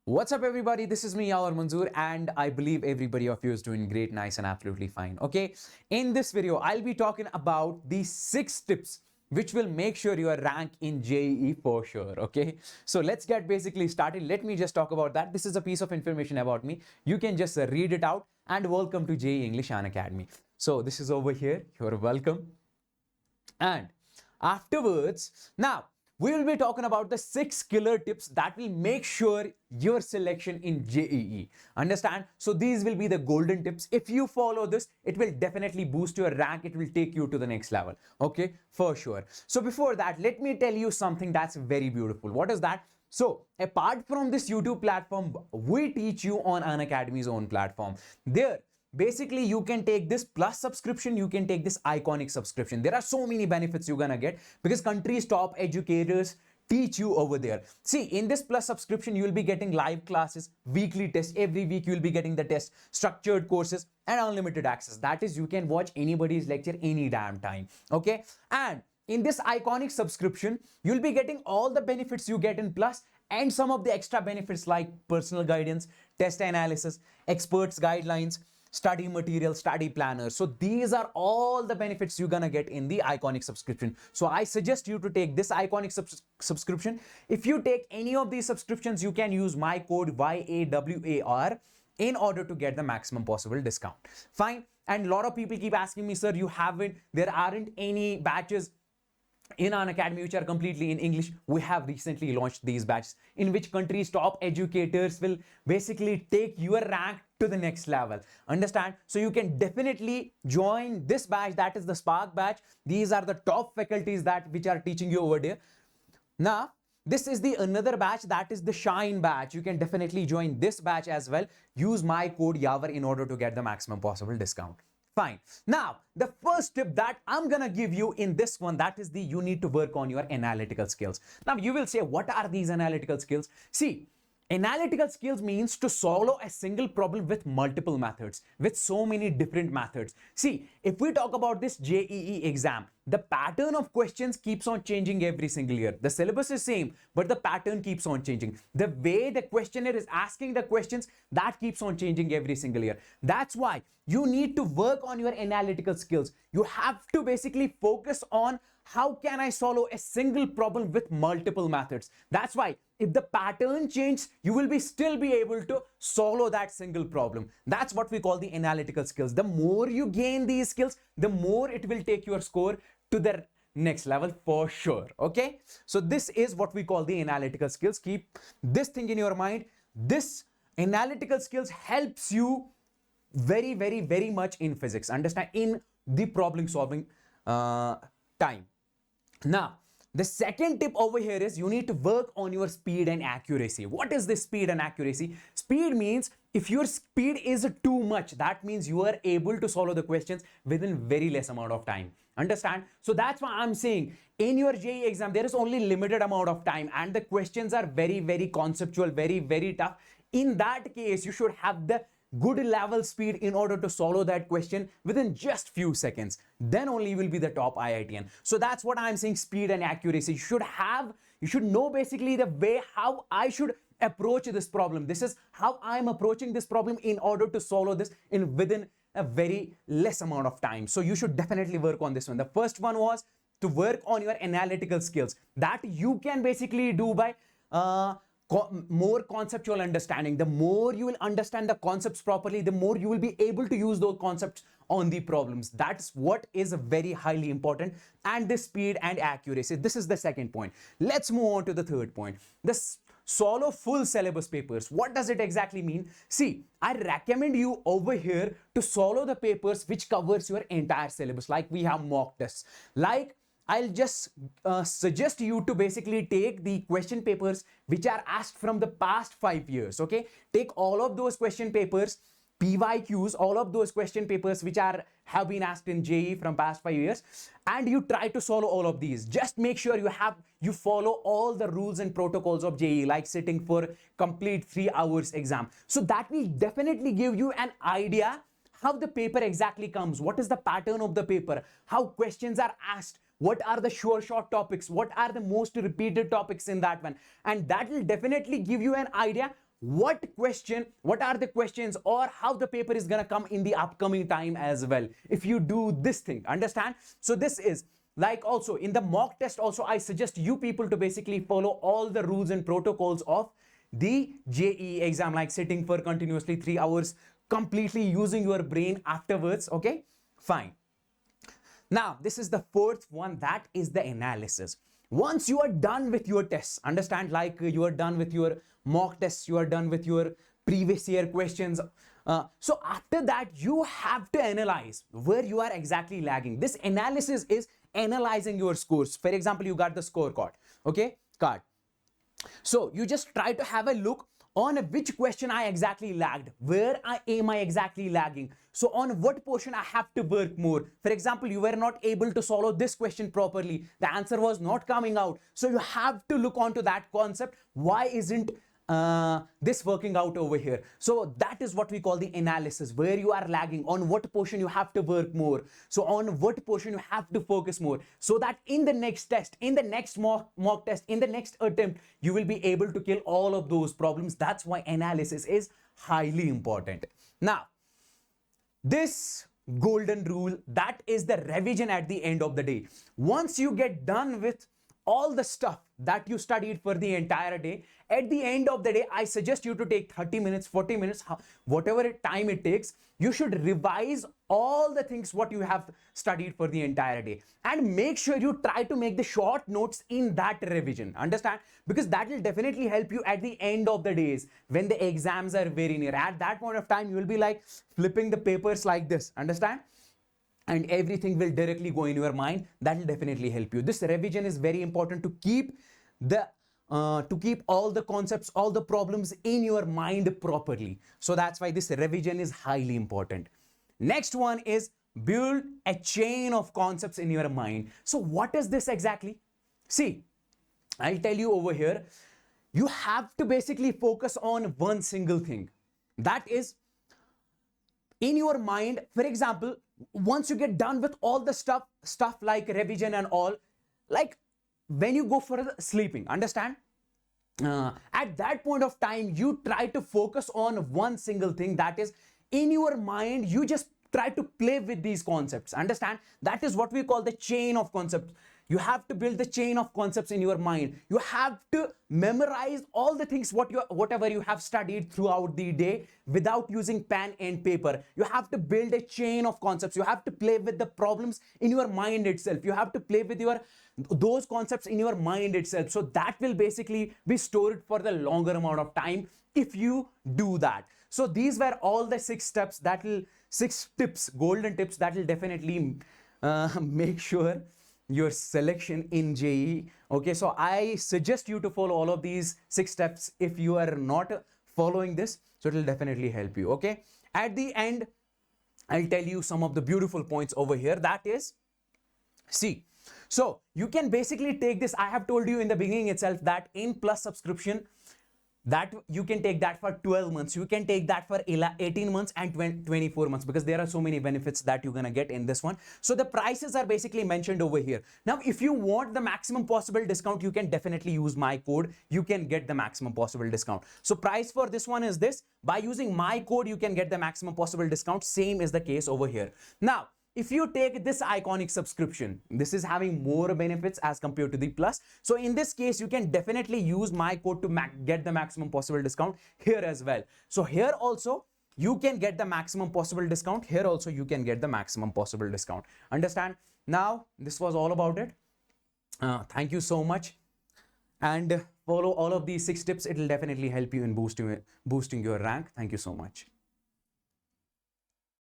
What's up, everybody? This is me, Yawar Manzoor, and I believe everybody of you is doing great, nice, and absolutely fine. Okay, in this video, I'll be talking about the 6 tips which will make sure you are rank in JEE for sure. Okay, so let's get basically started. Let me just talk about that. This is a piece of information about me. You can just read it out. And welcome to JEE English Unacademy. So this is over here. You're welcome. And afterwards, now we will be talking about the 6 killer tips that will make sure your selection in JEE. Understand? So these will be the golden tips. If you follow this, it will definitely boost your rank. It will take you to the next level. Okay, for sure. So before that, let me tell you something that's very beautiful. What is that? So apart from this YouTube platform, we teach you on Unacademy's own platform. There, basically, you can take this Plus subscription, you can take this Iconic subscription. There are so many benefits you're gonna get because country's top educators teach you over there. See, in this Plus subscription, you will be getting live classes, weekly tests. Every week, you will be getting the test, structured courses, and unlimited access. That is, you can watch anybody's lecture any damn time. Okay, and in this Iconic subscription, you'll be getting all the benefits you get in Plus and some of the extra benefits like personal guidance, test analysis, experts guidelines, study material, study planner. So these are all the benefits you're gonna get in the Iconic subscription. So I suggest you to take this Iconic subscription. If you take any of these subscriptions, you can use my code YAWAR in order to get the maximum possible discount. Fine. And a lot of people keep asking me, sir, there aren't any batches in Unacademy which are completely in English. We have recently launched these batches in which country's top educators will basically take your rank to the next level. Understand? So you can definitely join this batch, that is the Spark batch. These are the top faculties which are teaching you over there. Now, this is the another batch, that is the Shine batch. You can definitely join this batch as well. Use my code Yawar in order to get the maximum possible discount. Fine. Now, the first tip that I'm gonna give you in this one, that is you need to work on your analytical skills. Now, you will say, what are these analytical skills? See, analytical skills means to solve a single problem with multiple methods, with so many different methods. See, if we talk about this JEE exam, the pattern of questions keeps on changing every single year. The syllabus is same, but the pattern keeps on changing. The way the questionnaire is asking the questions, that keeps on changing every single year. That's why you need to work on your analytical skills. You have to basically focus on how can I solve a single problem with multiple methods. That's why if the pattern changes, you will still be able to solve that single problem. That's what we call the analytical skills. The more you gain these skills, the more it will take your score to the next level for sure. Okay, so this is what we call the analytical skills. Keep this thing in your mind. This analytical skills helps you very, very, very much in physics. Understand? In the problem solving time. Now, the second tip over here is you need to work on your speed and accuracy. What is this speed and accuracy? Speed means if your speed is too much, that means you are able to solve the questions within very less amount of time. Understand? So that's why I'm saying in your JEE exam, there is only limited amount of time and the questions are very, very conceptual, very, very tough. In that case, you should have the good level speed in order to solve that question within just few seconds. Then only you will be the top IITian. So that's what I'm saying, speed and accuracy. You should know basically the way how I should approach this problem. This is how I'm approaching this problem in order to solve this within a very less amount of time. So you should definitely work on this one. The first one was to work on your analytical skills that you can basically do by more conceptual understanding. The more you will understand the concepts properly, the more you will be able to use those concepts on the problems. That's what is very highly important. And the speed and accuracy. This is the second point. Let's move on to the third point. This solve full syllabus papers. What does it exactly mean? See, I recommend you over here to solve the papers which covers your entire syllabus. Like we have mock tests. Like I'll just suggest you to basically take the question papers which are asked from the past 5 years. Okay, take all of those question papers, PYQs, all of those question papers which have been asked in JEE from past 5 years, and you try to solve all of these. Just make sure you follow all the rules and protocols of JEE, like sitting for complete 3 hours exam. So that will definitely give you an idea how the paper exactly comes, what is the pattern of the paper, how questions are asked, what are the sure short topics, what are the most repeated topics in that one, and that will definitely give you an idea what are the questions, or how the paper is gonna come in the upcoming time as well, if you do this thing. Understand? So this is like, also in the mock test also, I suggest you people to basically follow all the rules and protocols of the JEE exam, like sitting for continuously 3 hours, completely using your brain afterwards. Okay, fine. Now, this is the fourth one, that is the analysis. Once you are done with your tests, understand, like you are done with your mock tests, you are done with your previous year questions. So after that, you have to analyze where you are exactly lagging. This analysis is analyzing your scores. For example, you got the scorecard, okay, card. So you just try to have a look on which question I exactly lagged, where am I exactly lagging, so on what portion I have to work more. For example, you were not able to solve this question properly, the answer was not coming out, so you have to look onto that concept. Why isn't this working out over here? So that is what we call the analysis, where you are lagging, on what portion you have to work more, so on what portion you have to focus more, so that in the next test, in the next mock test, in the next attempt, you will be able to kill all of those problems. That's why analysis is highly important. Now, this golden rule, that is the revision at the end of the day. Once you get done with all the stuff that you studied for the entire day, at the end of the day, I suggest you to take 30 minutes, 40 minutes, whatever time it takes. You should revise all the things what you have studied for the entire day, and make sure you try to make the short notes in that revision. Understand? Because that will definitely help you at the end of the days when the exams are very near. At that point of time, you will be like flipping the papers like this. Understand? And everything will directly go in your mind. That will definitely help you. This revision is very important to keep all the concepts, all the problems in your mind properly. So that's why this revision is highly important. Next one is build a chain of concepts in your mind. So what is this exactly? See, I'll tell you over here, you have to basically focus on one single thing. That is, in your mind, for example, once you get done with all the stuff like revision and all, like when you go for sleeping, understand? At that point of time, you try to focus on one single thing. That is, in your mind, you just try to play with these concepts. Understand? That is what we call the chain of concepts. You have to build the chain of concepts in your mind. You have to memorize all the things whatever you have studied throughout the day without using pen and paper. You have to build a chain of concepts. You have to play with the problems in your mind itself. You have to play with those concepts in your mind itself. So that will basically be stored for the longer amount of time if you do that. So these were all the 6 tips, golden tips that will definitely make sure your selection in JEE. Okay, so I suggest you to follow all of these 6 steps if you are not following this. So it will definitely help you. Okay, at the end, I'll tell you some of the beautiful points over here. That is, see, so you can basically take this. I have told you in the beginning itself that in Plus subscription, that you can take that for 12 months. You can take that for 18 months and 24 months, because there are so many benefits that you're going to get in this one. So the prices are basically mentioned over here. Now, if you want the maximum possible discount, you can definitely use my code. You can get the maximum possible discount. So price for this one is this. By using my code, you can get the maximum possible discount. Same is the case over here. Now, if you take this Iconic subscription, this is having more benefits as compared to the Plus. So in this case, you can definitely use my code to get the maximum possible discount here as well. So here also, you can get the maximum possible discount. Here also, you can get the maximum possible discount. Understand? Now, this was all about it. Thank you so much. And follow all of these 6 tips. It will definitely help you in boosting your rank. Thank you so much.